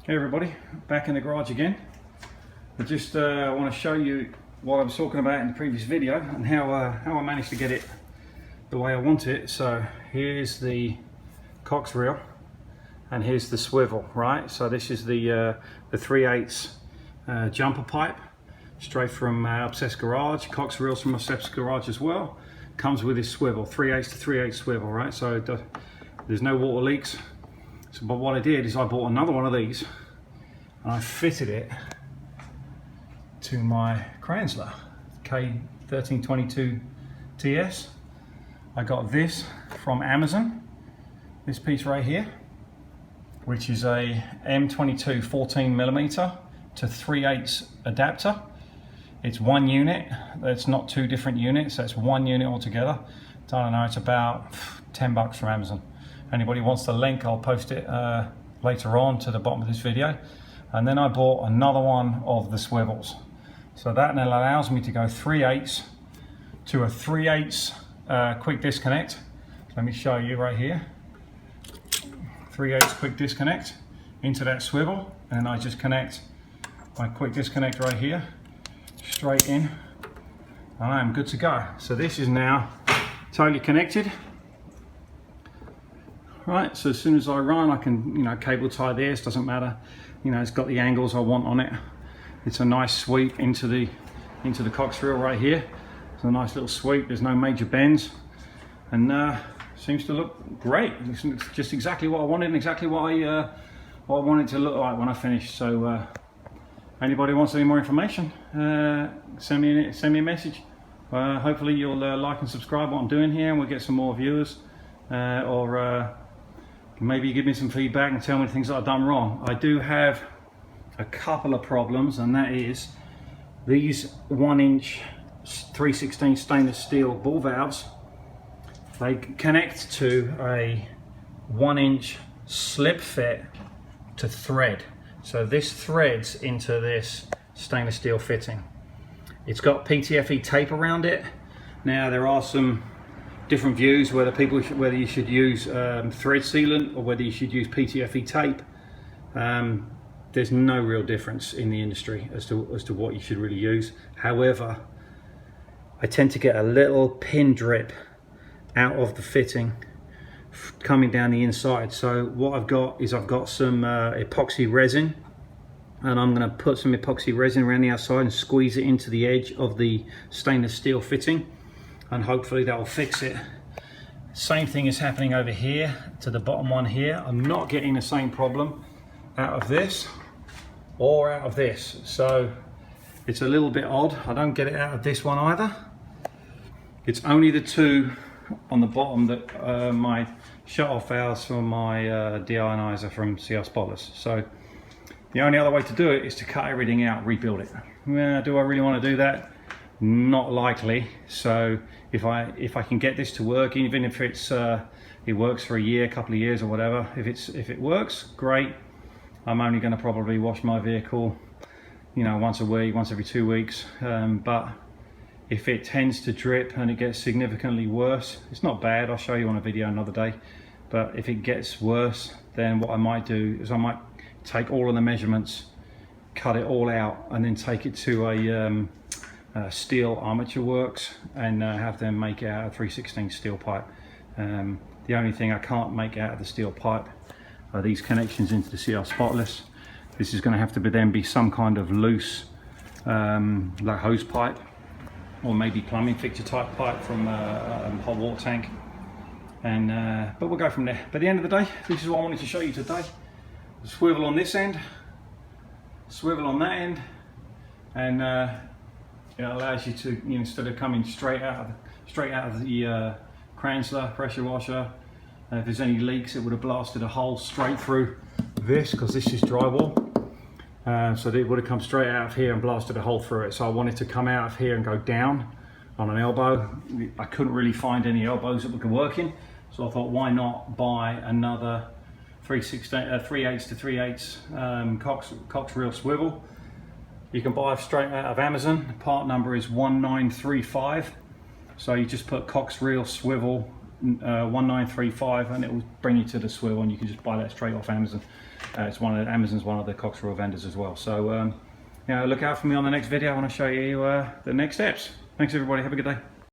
Hey everybody, back in the garage again. I just want to show you what I was talking about in the previous video and how I managed to get it the way I want it. So here's the Coxreel and here's the swivel, right? So this is the 3/8 jumper pipe, straight from Obsessed Garage. Coxreel's from Obsessed Garage as well. Comes with this swivel, 3/8 to 3/8 swivel, right? So there's no water leaks. So, but what I did is I bought another one of these and I fitted it to my Kranzle K1322 TS. I got this from Amazon, this piece right here, which is a M22 14mm to 3/8 adapter. It's one unit, it's not two different units, that's one unit altogether. I don't know, it's about $10 from Amazon. Anybody wants the link, I'll post it later on to the bottom of this video. And then I bought another one of the swivels. So that now allows me to go 3/8 to a 3/8 quick disconnect. Let me show you right here. 3/8 quick disconnect into that swivel, and I just connect my quick disconnect right here, straight in, and I'm good to go. So this is now totally connected. Right, so as soon as I run, I can, cable tie this, doesn't matter. It's got the angles I want on it. It's a nice sweep into the Coxreel right here. It's a nice little sweep, there's no major bends. And seems to look great. It's just exactly what I wanted and exactly what I wanted to look like when I finished. So anybody wants any more information, send me a message. Hopefully you'll like and subscribe what I'm doing here, and we'll get some more viewers, or maybe give me some feedback and tell me things that I've done wrong. I do have a couple of problems, and that is these 1-inch 3/16 stainless steel ball valves. They connect to a 1-inch slip fit to thread. So this threads into this stainless steel fitting. It's got PTFE tape around it. Now there are some different views whether you should use thread sealant or whether you should use PTFE tape. There's no real difference in the industry as to what you should really use. However, I tend to get a little pin drip out of the fitting coming down the inside. So what I've got is some epoxy resin, and I'm going to put some epoxy resin around the outside and squeeze it into the edge of the stainless steel fitting, and hopefully that will fix it. Same thing is happening over here to the bottom one here. I'm not getting the same problem out of this or out of this, so it's a little bit odd. I don't get it out of this one either. It's only the two on the bottom that my shut-off valves for my deionizer from CR Spotless. So the only other way to do it is to cut everything out, rebuild it. Well, do I really want to do that? Not likely. So if I can get this to work, even if it works for a year, a couple of years or whatever, if it works, great. I'm only going to probably wash my vehicle, once a week, once every 2 weeks. But if it tends to drip and it gets significantly worse, it's not bad. I'll show you on a video another day. But if it gets worse, then what I might do is I might take all of the measurements, cut it all out, and then take it to a steel armature works and have them make it out of 3/16 steel pipe. The only thing I can't make out of the steel pipe are these connections into the CR Spotless. This is going to have to then be some kind of loose like hose pipe, or maybe plumbing fixture type pipe from a hot water tank. And but we'll go from there. But at the end of the day, this is what I wanted to show you today. The swivel on this end, swivel on that end, and it allows you to, instead of coming straight out of the Kranzle pressure washer, if there's any leaks, it would have blasted a hole straight through this, because this is drywall. So it would have come straight out of here and blasted a hole through it. So I wanted to come out of here and go down on an elbow. I couldn't really find any elbows that we could work in, so I thought, why not buy another 3/8 to 3/8 Coxreel swivel. You can buy straight out of Amazon. Part number is 1935. So you just put Coxreel swivel 1935, and it will bring you to the swivel, and you can just buy that straight off Amazon. It's Amazon's one of the Coxreel vendors as well. So look out for me on the next video. I want to show you the next steps. Thanks everybody, have a good day.